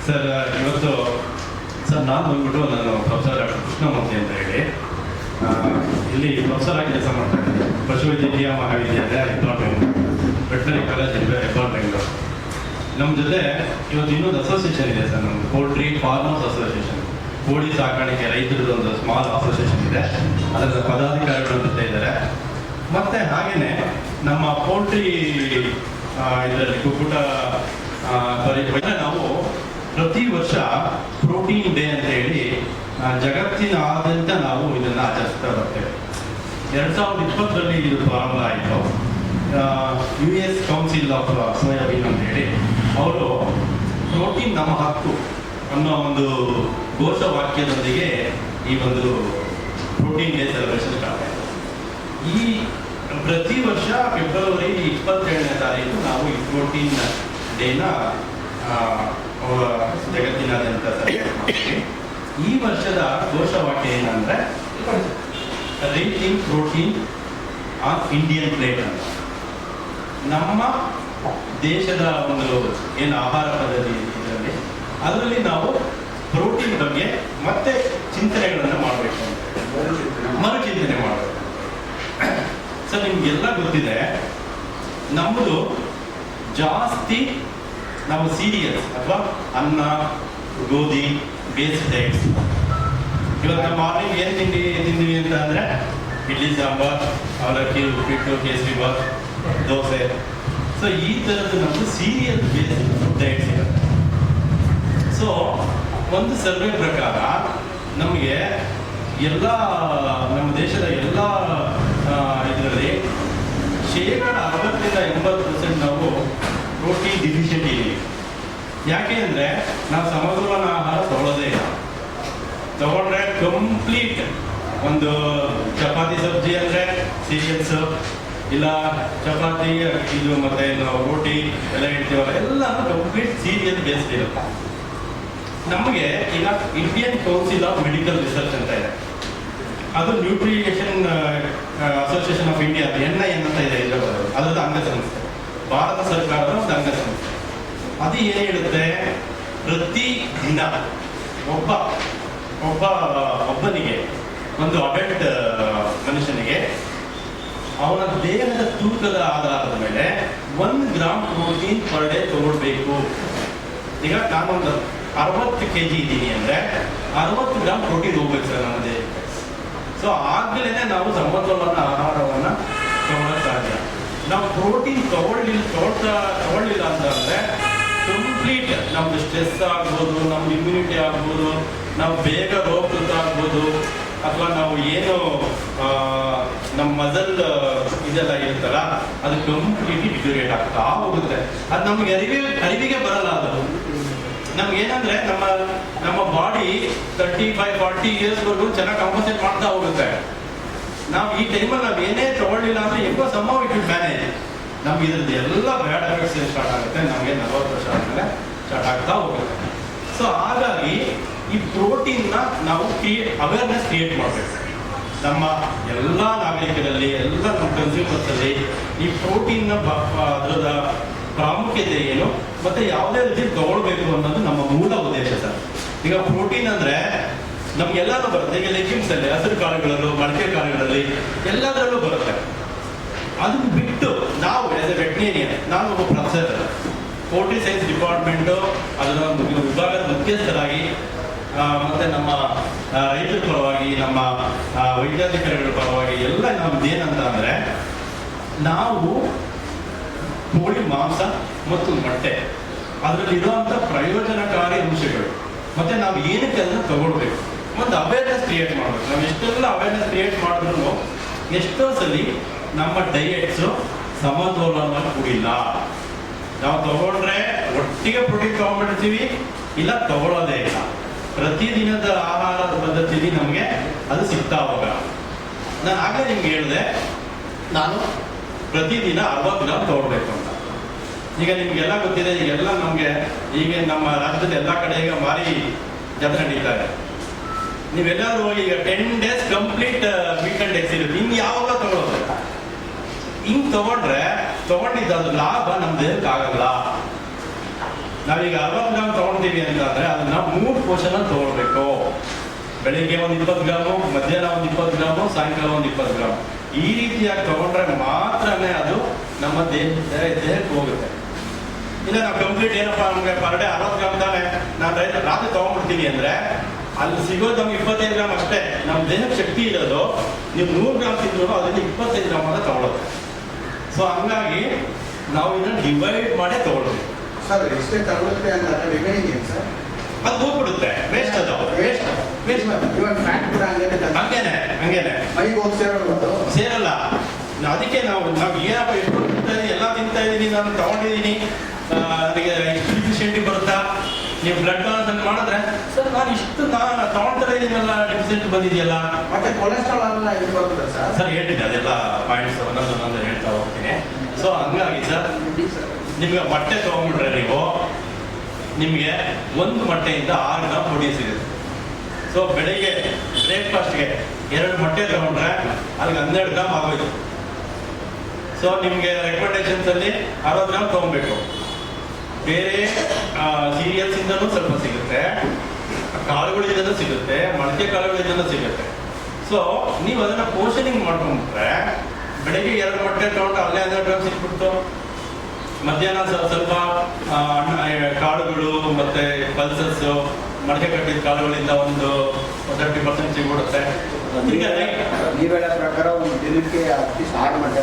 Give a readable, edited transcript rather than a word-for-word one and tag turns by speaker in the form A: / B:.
A: Sir ಇವತ್ತು sir ನಾನು ಬಂದ್ಬಿಟ್ಟು ನಾನು ಪ್ರೊಫೆಸರ್ ಡಾಕ್ಟರ್ ಕೃಷ್ಣಮೂರ್ತಿ ಅಂತ ಹೇಳಿ ಇಲ್ಲಿ ಪ್ರೊಫೆಸರ್ ಆಗಿ ಕೆಲಸ ಮಾಡ್ತಾ ಇದ್ದೀನಿ. ಪಶುವೈದ್ಯಕೀಯ ಮಹಾವಿದ್ಯಾಲಯ ಹೆಬ್ಬಾಳ ಬೆಂಗಳೂರು, ವೆಟನರಿ ಕಾಲೇಜ್ ಹೆಬ್ಬಾಳ ಬೆಂಗಳೂರು. ನಮ್ಮ ಜೊತೆ ಇವತ್ತು ಇನ್ನೊಂದು ಅಸೋಸಿಯೇಷನ್ ಇದೆ ಸರ್, ನಮ್ಮದು ಪೋಲ್ಟ್ರಿ ಫಾರ್ಮರ್ಸ್ ಅಸೋಸಿಯೇಷನ್, ಕೋಳಿ ಸಾಕಾಣಿಕೆ ರೈತರದ್ದು ಒಂದು ಸ್ಮಾಲ್ ಅಸೋಸಿಯೇಷನ್ ಇದೆ. ಅದರ ಪದಾಧಿಕಾರಿಗಳು ಜೊತೆ ಇದ್ದಾರೆ. ಮತ್ತೆ ಹಾಗೇನೆ ನಮ್ಮ ಪೋಲ್ಟ್ರಿ ಇದರಲ್ಲಿ ಕುಕ್ಕುಟ ನಾವು ಪ್ರತಿ ವರ್ಷ ಪ್ರೋಟೀನ್ ಡೇ ಅಂತ ಹೇಳಿ ಜಗತ್ತಿನಾದ್ಯಂತ ನಾವು ಇದನ್ನು ಆಚರಿಸ್ತಾ ಬರ್ತೇವೆ. 2020ರಲ್ಲಿ ಇದು ಪ್ರಾರಂಭ ಆಯಿತು. US ಕೌನ್ಸಿಲ್ ಆಫ್ ಸೋಯಾಬೀನ್ ಅಂತ ಹೇಳಿ ಅವರು ಪ್ರೋಟೀನ್ ನಮ್ಮ ಹಕ್ಕು ಅನ್ನೋ ಒಂದು ಘೋಷವಾಕ್ಯದೊಂದಿಗೆ ಈ ಒಂದು ಪ್ರೋಟೀನ್ ಡೇ ಸೆಲೆಬ್ರೇಷನ್ ಸ್ಟಾರ್ಟ್ ಆಯಿತು. ಈ ಪ್ರತಿ ವರ್ಷ ಫೆಬ್ರವರಿ 27ನೇ ತಾರೀಕು ನಾವು ಈ ಪ್ರೋಟೀನ್ ಡೇನ ಜಗತ್ತಿನಾದ್ಯಂತ ಸೆಲೆಬ್ರೇಟ್ ಮಾಡ್ತೀವಿ. ಈ ವರ್ಷದ ಘೋಷವಾಕ್ಯ ಏನಂದ್ರೆ reaching protein on Indian plate ಅಂತ. ನಮ್ಮ ದೇಶದ ಒಂದು ಏನು ಆಹಾರ ಪದ್ಧತಿ ಇದರಲ್ಲಿ ಅದರಲ್ಲಿ ನಾವು ಪ್ರೋಟೀನ್ ಬಗ್ಗೆ ಮತ್ತೆ ಚಿಂತನೆಗಳನ್ನು ಮಾಡಬೇಕು, ಮರುಚಿಂತನೆ ಮಾಡಬೇಕು. ಸರ್ ನಿಮ್ಗೆಲ್ಲ ಗೊತ್ತಿದೆ, ನಮ್ಮದು ಜಾಸ್ತಿ ನಾವು ಸೀರಿಯಲ್ಸ್ ಅಥವಾ ಅನ್ನ, ಗೋಧಿ ಬೇಸ್ಡ್ ಡೈಟ್ಸ್. ಇವಾಗ ನಮ್ಮ ಮಾರ್ನಿಂಗ್ ಏನು ತಿಂದಿವಿ ಅಂತ ಅಂದರೆ ಇಡ್ಲಿ ಸಾಂಬಾರ್, ಅವಲಕ್ಕಿ, ಉಪ್ಪಿಟ್ಟು, ಕೇಸರಿ ಬಾತ್, ದೋಸೆ. ಸೊ ಈ ಥರದ್ದು ನಮ್ಮದು ಸೀರಿಯಲ್ ಬೇಸ್ಡ್ ಫುಡ್ ಡೈಟ್ಸ್ ಇರುತ್ತೆ. ಸೊ ಒಂದು ಸರ್ವೆ ಪ್ರಕಾರ ನಮಗೆ ಎಲ್ಲ ನಮ್ಮ ದೇಶದ ಎಲ್ಲ ಇದರಲ್ಲಿ 60-80% ನಾವು ಪ್ರೋಟೀನ್ ಡಿಫಿಷಿಯಂಟ್ ಇದ್ದೀವಿ. ಯಾಕೆ ಅಂದರೆ ನಾವು ಸಮತೋಲನ ಆಹಾರ ತಗೊಳ್ಳೋದೇ ಇಲ್ಲ. ತಗೊಂಡ್ರೆ ಕಂಪ್ಲೀಟ್ ಒಂದು ಚಪಾತಿ ಸಬ್ಜಿ ಅಂದರೆ ಸೀರಿಯಲ್ಸ್, ಇಲ್ಲ ಚಪಾತಿ ಇದು ಮತ್ತೆ ನಾವು ರೋಟಿ ಎಲ್ಲ ಇಡ್ತೀವಲ್ಲ, ಎಲ್ಲನೂ ಕಂಪ್ಲೀಟ್ ಸೀರಿಯಲ್ ಬೇಸ್ಡ್ ಇರುತ್ತೆ. ನಮಗೆ ಈಗ Indian Council of Medical Research ಅಂತ ಇದೆ, ಅದು Nutrition Association of India NIN ಅಂತ ಇದೆ ಹೈದರಾಬಾದ್, ಅದರದ್ದು ಅಂಗಸಂಸ್ಥೆ, ಭಾರತ ಸರ್ಕಾರದ ಒಂದು ಅಂಗಸಂಸ್ಥೆ. ಅದು ಏನು ಹೇಳುತ್ತೆ, ಪ್ರತಿ ದಿನ ಒಬ್ಬನಿಗೆ ಒಂದು ಅಡಲ್ಟ್ ಮನುಷ್ಯನಿಗೆ ಅವನ ದೇಹದ ತೂಕದ ಆಧಾರದ ಮೇಲೆ 1 ಗ್ರಾಮ್ ಪ್ರೋಟೀನ್ ಪರ್ ಡೇ ತಗೊಳ್ಬೇಕು. ಈಗ ನಾನೊಂದು 60 kg ಇದ್ದೀನಿ ಅಂದರೆ 60 ಗ್ರಾಮ್ ಪ್ರೋಟೀನ್ ಹೋಗ್ಬೇಕು ಸರ್ ನಮ್ಮ ದೇಹಕ್ಕೆ. ಸೊ ಆಗ್ಲೇ ನಾವು ಸಮತೋಲನ ಆಹಾರವನ್ನು ತಗೊಳ್ಳೋಕೆ ಸಾಧ್ಯ. ನಾವು ಪ್ರೋಟೀನ್ ತಗೊಳ್ಳಿಲ್ಲ ಅಂತಂದರೆ ಕಂಪ್ಲೀಟ್ ನಮ್ದು ಸ್ಟ್ರೆಸ್ ಆಗ್ಬೋದು, ನಮ್ದು ಇಮ್ಯುನಿಟಿ ಆಗ್ಬೋದು, ನಾವು ಬೇಗ ರೋಗಕೃತ ಆಗ್ಬೋದು, ಅಥವಾ ನಾವು ಏನು ನಮ್ಮ ಮಸಲ್ ಇದೆಲ್ಲ ಇರುತ್ತಲ್ಲ ಅದು ಕಂಪ್ಲೀಟ್ಲಿ ಡಿಟೋರಿಯೇಟ್ ಆಗ್ತಾ ಹೋಗುತ್ತೆ. ಅದು ನಮ್ಗೆ ಅರಿವಿಗೆ ಬರಲ್ಲ. ಅದು ನಮ್ಗೇನಂದ್ರೆ ನಮ್ಮ ಬಾಡಿ 35-40 ಇಯರ್ಸ್ವರೆಗೂ ಚೆನ್ನಾಗಿ ಕಂಪನ್ಸೇಟ್ ಮಾಡ್ತಾ ಹೋಗುತ್ತೆ. ನಾವು ಈ ಟೈಮಲ್ಲಿ ನಾವು ಏನೇ ತಗೊಳ್ಳಿಲ್ಲ ಅಂದ್ರೆ ಹೆಂಗೋ ಸಮ್ಮವ್ ಇಟ್ ವಿಲ್ ಮ್ಯಾನೇಜ್. ನಮ್ಗೆ ಇದ್ರದ್ದು ಎಲ್ಲ ಬ್ಯಾಡ್ ಎಫೆಕ್ಟ್ಸ್ ಸ್ಟಾರ್ಟ್ ಆಗುತ್ತೆ, ನಮಗೆ 40 ವರ್ಷ ಆದಮೇಲೆ ಸ್ಟಾರ್ಟ್ ಆಗ್ತಾ ಹೋಗುತ್ತೆ. ಸೊ ಹಾಗಾಗಿ ಈ ಪ್ರೋಟೀನ್ನ ನಾವು ಅವೇರ್ನೆಸ್ ಕ್ರಿಯೇಟ್ ಮಾಡಬೇಕು. ನಮ್ಮ ಎಲ್ಲ ನಾಗರಿಕರಲ್ಲಿ, ಎಲ್ಲ ನಮ್ಮ ಕನ್ಸ್ಯೂಮರ್ಸಲ್ಲಿ ಈ ಪ್ರೋಟೀನ್ನ ಅದರದ ಪ್ರಾಮುಖ್ಯತೆ ಏನು ಮತ್ತೆ ಯಾವುದೇ ರೀತಿ ತಗೊಳ್ಬೇಕು ಅನ್ನೋದು ನಮ್ಮ ಮೂಲ ಉದ್ದೇಶ ಸರ್. ಈಗ ಪ್ರೋಟೀನ್ ಅಂದ್ರೆ ನಮ್ಗೆಲ್ಲಾನು ಬರುತ್ತೆ. ಈಗ ಲೆಗ್ಯೂಮ್ಸ್ ಅಲ್ಲಿ, ಹಸಿರು ಕಾಳುಗಳಲ್ಲೂ, ಮೊಳಕೆ ಕಾಳುಗಳಲ್ಲಿ ಎಲ್ಲದರಲ್ಲೂ ಬರುತ್ತೆ. ಅದನ್ನ ಬಿಟ್ಟು ನಾವು ಆಸ್ ಎ ವೆಟರ್ನೇರಿಯನ್, ನಾನು ಒಬ್ಬ ಪ್ರೊಫೆಸರ್, ಪೋಲ್ಟ್ರಿ ಸೈನ್ಸ್ ಡಿಪಾರ್ಟ್ಮೆಂಟು ಅದರ ವಿಭಾಗದ ಮುಖ್ಯಸ್ಥರಾಗಿ ಮತ್ತೆ ನಮ್ಮ ರೈತರ ಪರವಾಗಿ, ನಮ್ಮ ವೈದ್ಯಾಧಿಕಾರಿಗಳ ಪರವಾಗಿ ಎಲ್ಲ ನಮ್ದೇನಂತ ಅಂದರೆ, ನಾವು ಕೋಳಿ ಮಾಂಸ ಮತ್ತು ಮೊಟ್ಟೆ ಅದರಲ್ಲಿರುವಂಥ ಪ್ರಯೋಜನಕಾರಿ ಅಂಶಗಳು ಮತ್ತೆ ನಾವು ಏನಕ್ಕೆ ಅದನ್ನು ತಗೊಳ್ಬೇಕು ಮತ್ತು ಅವೇರ್ನೆಸ್ ಕ್ರಿಯೇಟ್ ಮಾಡಬೇಕು. ನಾವು ಎಷ್ಟೆಲ್ಲ ಅವೇರ್ನೆಸ್ ಕ್ರಿಯೇಟ್ ಮಾಡಿದ್ರು ಎಷ್ಟೋ ಸಲ ನಮ್ಮ ಡಯೆಟ್ಸು ಸಮತೋಲನವಾಗಿ ಕೂಡಿಲ್ಲ. ನಾವು ತಗೊಂಡ್ರೆ ಒಟ್ಟಿಗೆ ಪ್ರೋಟೀನ್ ತಗೊಂಡ್ಬಿಡ್ತೀವಿ, ಇಲ್ಲ ತಗೊಳ್ಳೋದೇ ಇಲ್ಲ. ಪ್ರತಿದಿನದ ಆಹಾರದ ಪದ್ಧತಿಯಲ್ಲಿ ನಮಗೆ ಅದು ಸಿಗ್ತಾ ಹೋಗಲ್ಲ. ನಾನು ಆಗಲೇ ನಿಮ್ಗೆ ಹೇಳಿದೆ, ನಾನು ಪ್ರತಿದಿನ 60 ಗ್ರಾಮ್ ತಗೊಳ್ಬೇಕು ಅಂತ. ಈಗ ನಿಮ್ಗೆಲ್ಲ ಗೊತ್ತಿದೆ, ಈಗೆಲ್ಲ ನಮಗೆ ಈಗ ನಮ್ಮ ರಾಜ್ಯದ ಎಲ್ಲ ಕಡೆ ಈಗ ಮಾರಿ ಜಾತ್ರೆ ನಡೀತಾರೆ. ನೀವೆಲ್ಲರೂ ಈಗ 10 days ಕಂಪ್ಲೀಟ್ ವೀಕೆಂಡ್ ಎಕ್ಸ್ ಇರುತ್ತೆ, ಇನ್ನು ಯಾವಾಗ ತಗೊಳ್ಳೋದು? ಹಿಂಗೆ ತಗೊಂಡಿದ್ದು ಅದ್ರ ಲಾಭ ನಮ್ಮ ದೇಹಕ್ಕೆ ಆಗಲ್ಲ. ನಾವೀಗ 60 ಗ್ರಾಮ್ ತಗೊಳ್ತೀವಿ ಅಂತಂದ್ರೆ ಅದನ್ನ 3 ಪೋರ್ಷನ್ ತಗೊಳ್ಬೇಕು. ಬೆಳಿಗ್ಗೆ ಒಂದು 20 ಗ್ರಾಮು, ಮಧ್ಯಾಹ್ನ ಒಂದು 20 ಗ್ರಾಮು, ಸಾಯಂಕಾಲ ಒಂದು 20 ಗ್ರಾಮ್. ಈ ರೀತಿಯಾಗಿ ತಗೊಂಡ್ರೆ ಮಾತ್ರನೇ ಅದು ನಮ್ಮ ದೇಹಕ್ಕೆ ಹೋಗುತ್ತೆ. ಇಲ್ಲ ನಾವು ಕಂಪ್ಲೀಟ್ ಏನಪ್ಪ ನಮಗೆ ಪರ್ ಡೇ 60 ಗ್ರಾಮ್ ತಾನೆ, ನಾನು ರಾತ್ರಿ ತಗೊಂಡ್ಬಿಡ್ತೀನಿ ಅಂದ್ರೆ ಅಲ್ಲಿ ಸಿಗೋದು ನಮ್ಗೆ 25 ಗ್ರಾಮ್ ಅಷ್ಟೇ. ನಮ್ಮ ದೇಹಕ್ಕೆ ಶಕ್ತಿ ಇರೋದು ನೀವು 100 ಗ್ರಾಮ್ ತಿಂದ್ರು ಅದರಲ್ಲಿ 25 ಗ್ರಾಮ್ ಅಂತ ತಗೊಳ್ಳೋದು. ಸೊ ಹಂಗಾಗಿ ನಾವು ಇದನ್ನು ಡಿವೈಡ್ ಮಾಡಿ ತಗೊಳ್ಬೇಕು.
B: ಸರ್ ಎಷ್ಟೇ ತಗೊಳುತ್ತೆ ಅಂತ ರಿಮೈನಿಂಗ್ ಏನು ಸರ್?
A: ಅದು ಹೋಗ್ಬಿಡುತ್ತೆ, ವೇಸ್ಟ್ ಅದು, ವೇಸ್ಟ್
B: ಇವಾಗ ಫ್ಯಾಟ್ ಕೂಡ
A: ಹಂಗೇನೆ
B: ಮೈಗೆ ಹೋಗಿ
A: ಸೇರಲ್ಲ. ಅದಕ್ಕೆ ನಾವು ಏನಪ್ಪ ಎಷ್ಟು ಎಲ್ಲ ತಿಂತಾ ಇದ್ದೀನಿ, ನಾನು ತಗೊಂಡಿದ್ದೀನಿ, ನನಗೆ ಡಿಫಿಷಿಯಂಟಿ ಬರುತ್ತಾ, ನೀವು ಬ್ಲಡ್ ಡೊನೇಷನ್ ಮಾಡಿದ್ರೆ ಸರ್ ನಾನು ತಗೊಳ್ತಾ ಇದ್ದೀನಲ್ಲ, ಡಿಫಿಷಿಯಂಟ್ ಬಂದಿದೆಯಲ್ಲ.
B: ಮತ್ತೆ ಕೊಲೆಸ್ಟ್ರಾಲ್ ಎಲ್ಲ ಇದು ಬರುತ್ತೆ ಸರ್.
A: ಸರ್ ಹೇಳ್ತೀನಿ ಅದೆಲ್ಲ ಪಾಯಿಂಟ್ಸ್ ಒಂದೊಂದು ಹೇಳ್ತಾ ಹೋಗ್ತೀನಿ. ಸೊ ಹಂಗಾಗಿ ಸರ್ ನಿಮ್ಗೆ ಮೊಟ್ಟೆ ತಗೊಂಡ್ಬಿಟ್ರೆ ನೀವು ನಿಮಗೆ 1 ಮೊಟ್ಟೆಯಿಂದ 6 ಗ್ರಾಮ್ ಪ್ರೋಟೀನ್ ಸಿಗುತ್ತೆ. ಸೊ ಬೆಳಿಗ್ಗೆ ಬ್ರೇಕ್ಫಾಸ್ಟ್ಗೆ 2 ಮೊಟ್ಟೆ ತಗೊಂಡ್ರೆ ಅಲ್ಲಿಗೆ 12 ಗ್ರಾಮ್ ಆಗೋಯ್ತು. ಸೊ ನಿಮಗೆ ರೆಕಮೆಂಡೇಶನ್ಸ್ ಅಲ್ಲಿ 60 ಗ್ರಾಮ್ ತಗೊಬೇಕು. ಬೇರೆ ಸೀರಿಯಲ್ಸ್ ಇಂದನೂ ಸ್ವಲ್ಪ ಸಿಗುತ್ತೆ, ಕಾಳುಗಳಿಂದನೂ ಸಿಗುತ್ತೆ, ಮೊಳಕೆ ಕಾಳುಗಳಿಂದನೂ ಸಿಗುತ್ತೆ. ಸೊ ನೀವು ಅದನ್ನ ಪೋಷನಿಂಗ್ ಮಾಡ್ಕೊಂಡ್ಬಿಟ್ರೆ ಬೆಳಿಗ್ಗೆ 2 ಮೊಟ್ಟೆ ತಗೊಂಡು ಅಲ್ಲೇ 12 ಗ್ರಾಮ್ ಸಿಕ್ಬಿಡ್ತು. ಮಧ್ಯಾಹ್ನ ಸ್ವಲ್ಪ ಕಾಳುಗಳು ಮತ್ತೆ ಪಲ್ಸಸ್, ಮೊಳಕೆ ಕಟ್ಟಿದ ಕಾಳುಗಳಿಂದ ಒಂದು 30% ಸಿಗ್ಬಿಡುತ್ತೆ.
B: ನೀವು ಹೇಳೋ ಪ್ರಕಾರ ಒಂದು ದಿನಕ್ಕೆ ಅಟ್ಲೀಸ್ಟ್ 6 ಮೊಟ್ಟೆ